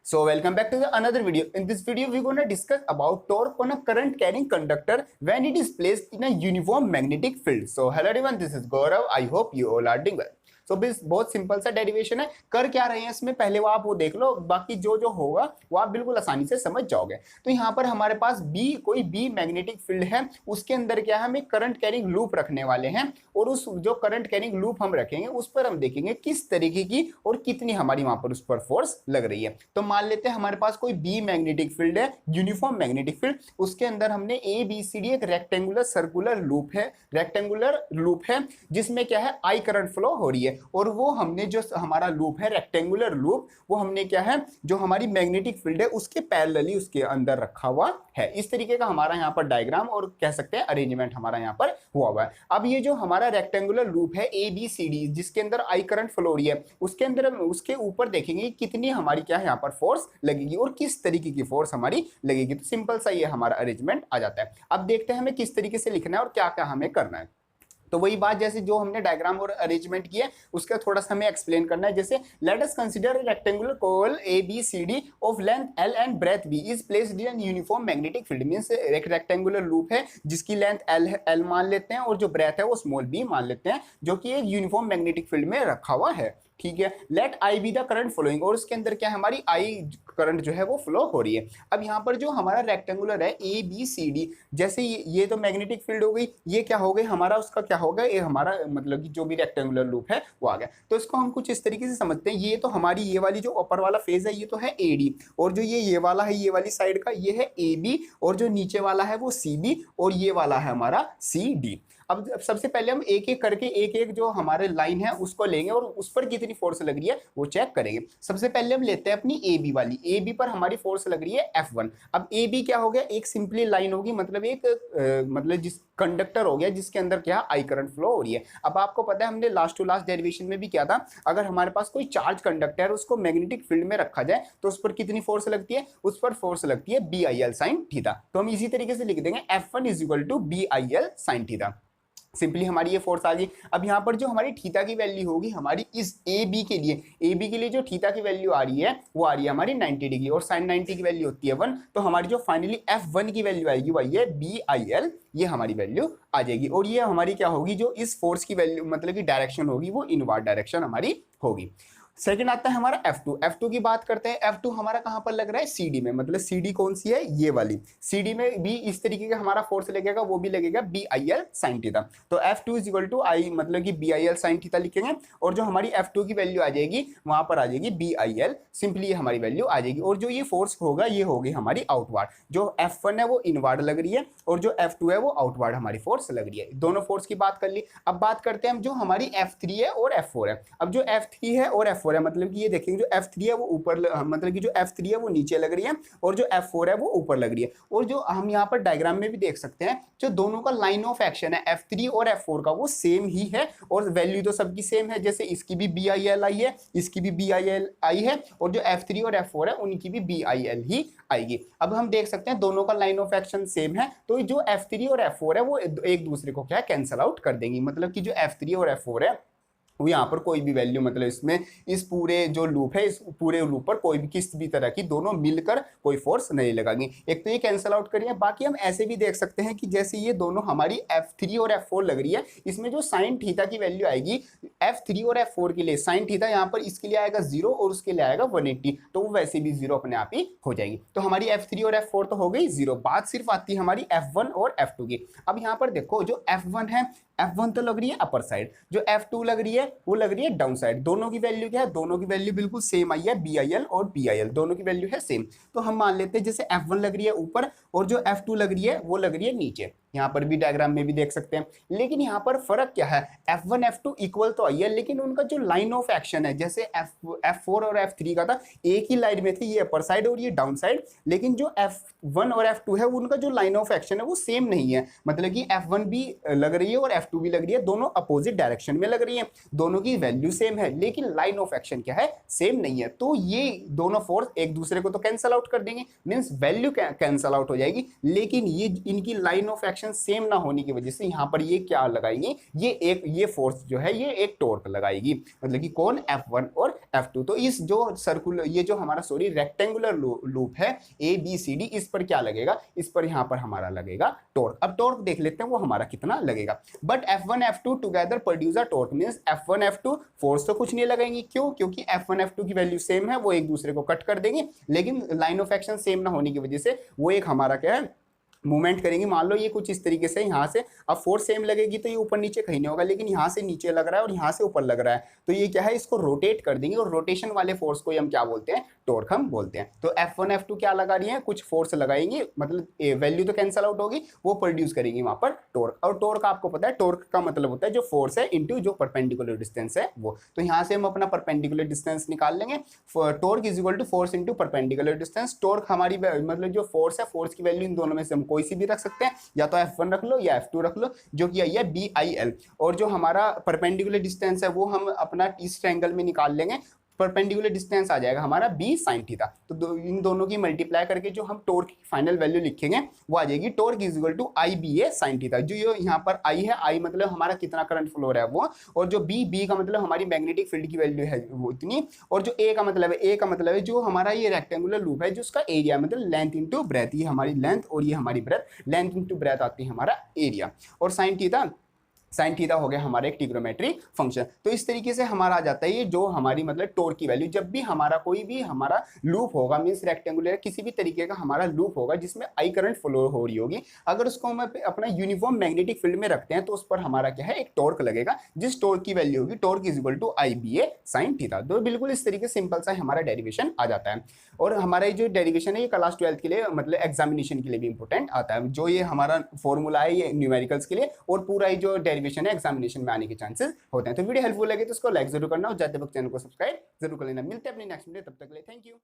So welcome back to the another video. In this video, we're going to discuss about torque on a current carrying conductor when it is placed in a uniform magnetic field. So hello everyone, this is Gaurav. I hope you all are doing well. So बस बहुत simple सा derivation है, कर क्या रहे हैं इसमें पहले वो आप वो देख लो, बाकी जो जो होगा वो आप बिल्कुल आसानी से समझ जाओगे। तो यहाँ पर हमारे पास कोई बी मैग्नेटिक फील्ड है, उसके अंदर क्या है, हम एक करंट कैरिंग लूप रखने वाले हैं और उस जो करंट कैरिंग लूप हम रखेंगे उस पर हम देखेंगे किस तरीके की और कितनी हमारी वहां पर उस पर फोर्स लग रही है। तो मान लेते हैं हमारे पास कोई बी मैग्नेटिक फील्ड है, यूनिफॉर्म मैग्नेटिक फील्ड, उसके अंदर हमने ए बी सी डी एक रेक्टेंगुलर सर्कुलर लूप है जिसमें क्या है आई करंट फ्लो हो रही है और वो हमने जो हमारा लूप है रेक्टेंगुलर लूप वो हमने क्या है जो हमारी मैग्नेटिक फील्ड है उसके पैरेलली उसके अंदर रखा हुआ है। इस तरीके का हमारा यहाँ पर डायग्राम और कह सकते हैं अरेंजमेंट हमारा यहाँ पर हुआ है। अब ये जो हमारा रेक्टेंगुलर लूप है ए बी सी डी जिसके अंदर आई करंट फ्लो हो रही है उसके अंदर उसके ऊपर देखेंगे कितनी हमारी क्या है यहाँ पर फोर्स लगेगी और किस तरीके की फोर्स हमारी लगेगी। तो सिंपल सा ये हमारा अरेंजमेंट आ जाता है। अब देखते हैं हमें किस तरीके से लिखना है और क्या क्या हमें करना है। तो वही बात जैसे जो हमने डायग्राम और अरेंजमेंट किया उसका थोड़ा सा हमें एक्सप्लेन करना है। जैसे let us consider rectangular coil A B C D of length L and breadth B is placed in uniform magnetic field. Means एक रेक्टेंगुलर लूप है जिसकी लेंथ एल मान लेते हैं और जो ब्रेथ है वो स्मॉल बी मान लेते हैं जो कि एक यूनिफॉर्म मैग्नेटिक फील्ड में रखा हुआ है। ठीक है, let I be the current flowing और उसके अंदर क्या है हमारी आई करंट जो है वो फ्लो हो रही है। अब यहाँ पर जो हमारा रेक्टेंगुलर है ए बी सी डी, जैसे ये तो मैग्नेटिक फील्ड हो गई, ये क्या हो गई हमारा उसका क्या होगा, ये हमारा मतलब कि जो भी रेक्टेंगुलर लूप है वो आ गया। तो इसको हम कुछ इस तरीके से समझते हैं, ये तो हमारी ये वाली जो ऊपर वाला फेज है ये तो है ए डी और जो ये वाला है ये वाली साइड का ये है ए बी और जो नीचे वाला है वो सी बी और ये वाला है हमारा सी डी। अब सबसे पहले हम एक एक करके एक जो हमारे लाइन है उसको लेंगे और उस पर कितनी फोर्स लग रही है वो चेक करेंगे। सबसे पहले हम लेते हैं अपनी ए बी वाली, ए बी पर हमारी फोर्स लग रही है F1। अब ए बी क्या हो गया, एक सिंपली लाइन होगी, मतलब एक मतलब जिस कंडक्टर हो गया जिसके अंदर क्या आई करंट फ्लो हो रही है। अब आपको पता है हमने लास्ट टू लास्ट डेरिवेशन में भी किया था, अगर हमारे पास कोई चार्ज कंडक्टर उसको मैग्नेटिक फील्ड में रखा जाए तो उस पर कितनी फोर्स लगती है, उस पर फोर्स लगती है B I L sine theta. तो हम इसी तरीके से लिख देंगे F1 is equal to B I L sine theta. Simply हमारी ये फोर्स आ गई। अब यहाँ पर जो हमारी थीटा की वैल्यू होगी हमारी इस ए बी के लिए जो थीटा की वैल्यू आ रही है वो आ रही है हमारी 90 डिग्री और साइन 90 की वैल्यू होती है 1। तो हमारी जो फाइनली F1 की वैल्यू आएगी वो है बी आई एल, ये हमारी वैल्यू आ जाएगी और ये हमारी क्या होगी, जो इस फोर्स की वैल्यू मतलब की डायरेक्शन होगी वो इनवर्ड डायरेक्शन हमारी होगी। सेकंड आता है हमारा F2 की बात करते हैं। F2 हमारा कहां पर लग रहा है, CD में, मतलब CD कौन सी है, ये वाली। CD में भी इस तरीके का हमारा फोर्स लगेगा, वो भी लगेगा B I L sine theta. तो F2 is equal to I मतलब कि B I L sine theta लिखेंगे और जो हमारी F2 की वैल्यू आ जाएगी वहां पर आ जाएगी बी आई एल, सिंपली हमारी वैल्यू आ जाएगी। और जो ये फोर्स होगा ये होगी हमारी आउटवर्ड, जो F1 है वो इनवर्ड लग रही है और जो F2 है वो आउटवर्ड हमारी फोर्स लग रही है। दोनों फोर्स की बात कर ली। अब बात करते हैं हम जो हमारी F3 है और F4 है। अब जो F3 है और F4 है मतलब कि ये देखेंगे जो F3 है वो ऊपर मतलब कि जो F3 है वो नीचे लग रही है और जो F4 है वो ऊपर लग रही है। और जो हम यहाँ पर डायग्राम में भी देख सकते हैं जो दोनों का लाइन ऑफ एक्शन है F3 और F4 का वो सेम ही है और वैल्यू तो सबकी सेम है। जैसे इसकी भी बी आई एल आई है, इसकी भी बी आई एल आई है और जो F3 और F4 है उनकी भी बी आई एल ही आएगी। अब हम देख सकते हैं दोनों का लाइन ऑफ एक्शन सेम है तो जो F3 और F4 है वो एक दूसरे को क्या कैंसल आउट कर देंगी। मतलब कि जो F3 और F4 है वो यहाँ पर कोई भी वैल्यू मतलब इसमें इस पूरे जो लूप है इस पूरे लूप पर कोई भी किसी भी तरह की दोनों मिलकर कोई फोर्स नहीं लगाएंगे। एक तो ये कैंसल आउट करिए, बाकी हम ऐसे भी देख सकते हैं कि जैसे ये दोनों हमारी F3 और F4 लग रही है, इसमें जो साइन थीटा की वैल्यू आएगी F3 और F4 के लिए साइन थीटा यहाँ पर इसके लिए आएगा 0 और उसके लिए आएगा 180, तो वो वैसे भी 0 अपने आप ही हो जाएगी। तो हमारी F3 और F4 तो हो गई 0, बात सिर्फ आती है हमारी F1 और F2 की। अब यहाँ पर देखो जो F1 है, F1 तो लग रही है अपर साइड, जो F2 लग रही है वो लग रही है डाउन साइड। दोनों की वैल्यू क्या है, दोनों की वैल्यू बिल्कुल सेम आई है, बी आई एल और पी आई एल दोनों की वैल्यू है सेम। तो हम मान लेते हैं जैसे F1 लग रही है ऊपर और जो F2 लग रही है वो लग रही है नीचे। यहाँ पर भी डायग्राम में भी देख सकते हैं, लेकिन यहाँ पर फर्क क्या है, F1 F2 इक्वल तो आई है लेकिन उनका जो लाइन ऑफ एक्शन है जैसे F4 और F3 का था एक ही लाइन में थे, ये अपर साइड और ये डाउन साइड, लेकिन जो F1 और F2 है उनका जो लाइन ऑफ एक्शन है वो सेम नहीं है। मतलब कि F1 भी लग रही है और F2 भी लग रही है, दोनों अपोजिट डायरेक्शन में लग रही है, दोनों की वैल्यू सेम है लेकिन लाइन ऑफ एक्शन क्या है, सेम नहीं है। तो ये दोनों फोर्स एक दूसरे को तो कैंसल आउट कर देंगे, मीन्स वैल्यू कैंसल आउट हो जाएगी, लेकिन ये इनकी line of action of action same ना होने की वजह से यहाँ पर ये क्या लगाएंगे, ये फोर्स जो है ये एक टॉर्क लगाएगी, मतलब कि कौन F1 और F2। तो इस जो सर्कुलर ये जो हमारा सॉरी रेक्टेंगुलर लूप है ABCD, इस पर क्या लगेगा, इस पर यहाँ पर हमारा लगेगा टॉर्क। अब टॉर्क देख लेते हैं वो हमारा कितना लगेगा। But F1 F2 together produce a torque, means F1 F2 force तो कुछ नहीं लगाएंगे, क्यों, क्योंकि F1 F2 की वैल्यू सेम है, वो एक दूसरे को कट कर देंगे, लेकिन लाइन ऑफ एक्शन सेम ना होने की वजह से वो एक हमारा क्या है मूवमेंट करेंगे। मान लो ये कुछ इस तरीके से यहाँ से, अब फोर्स सेम लगेगी तो ये ऊपर नीचे कहीं नहीं होगा, लेकिन यहाँ से नीचे लग रहा है और यहाँ से ऊपर लग रहा है, तो ये क्या है, इसको रोटेट कर देंगे, और रोटेशन वाले फोर्स को हम क्या बोलते हैं, टॉर्क हम बोलते हैं। तो F1 F2 क्या लगा रही है, कुछ फोर्स लगाएंगे, मतलब वैल्यू तो कैंसल आउट होगी, वो प्रोड्यूस करेंगे वहां पर टॉर्क। और टॉर्क आपको पता है, टॉर्क का मतलब होता है जो फोर्स है इंटू जो परपेंडिकुलर डिस्टेंस है वो। तो यहाँ से हम अपना परपेंडिकुलर डिस्टेंस निकाल लेंगे, torque is equal to force into perpendicular distance. Torque हमारी मतलब जो फोर्स है, फोर्स की वैल्यू इन दोनों में से हम कोई सी भी रख सकते हैं, या तो F1 रख लो या F2 रख लो, जो कि आई है BIL। और जो हमारा परपेंडिकुलर डिस्टेंस है वो हम अपना इस ट्रायंगल में निकाल लेंगे, परपेंडिकुलर डिस्टेंस आ जाएगा हमारा B sin थीटा। तो इन दोनों की मल्टीप्लाई करके जो हम टॉर्क की फाइनल वैल्यू लिखेंगे वो आ जाएगी torque is equal to IBA sin theta. जो ये यहाँ पर I है, I मतलब हमारा कितना करंट फ्लो रहा है वो, और जो B का मतलब हमारी मैग्नेटिक फील्ड की वैल्यू है वो इतनी, और जो A का मतलब है जो हमारा ये रेक्टेंगुलर लूप है, जो उसका एरिया मतलब लेंथ इंटू ब्रेथ, ये हमारी लेंथ और ये हमारी ब्रेथ, लेंथ इंटू ब्रेथ आती है हमारा एरिया, और साइन थीटा हो गया हमारा एक ट्रिग्नोमेट्रिक फंक्शन। तो इस तरीके से हमारा आ जाता है ये जो हमारी मतलब टॉर्क की वैल्यू। जब भी हमारा कोई भी हमारा लूप होगा, मींस रेक्टेंगुलर किसी भी तरीके का हमारा लूप होगा जिसमें आई करंट फ्लो हो रही होगी, अगर उसको हम अपना यूनिफॉर्म मैग्नेटिक फील्ड में रखते हैं तो उस पर हमारा क्या है, एक टॉर्क लगेगा, जिस टॉर्क की वैल्यू होगी torque is equal to IBA sin theta. तो बिल्कुल इस तरीके से सिंपल सा हमारा डेरिवेशन आ जाता है। और हमारा जो डेरिवेशन है ये क्लास 12 के लिए मतलब एग्जामिनेशन के लिए भी इंपॉर्टेंट आता है, जो ये हमारा फॉर्मूला है ये न्यूमेरिकल्स के लिए, और पूरा ये जो डेरिवेशन है एग्जामिनेशन में आने के चांसेस होते हैं। तो वीडियो हेल्पफुल लगे तो उसको लाइक जरूर करना, और जाते वक्त चैनल को सब्सक्राइब जरूर कर लेना। मिलते हैं अपने नेक्स्ट वीडियो, तब तक के लिए थैंक यू।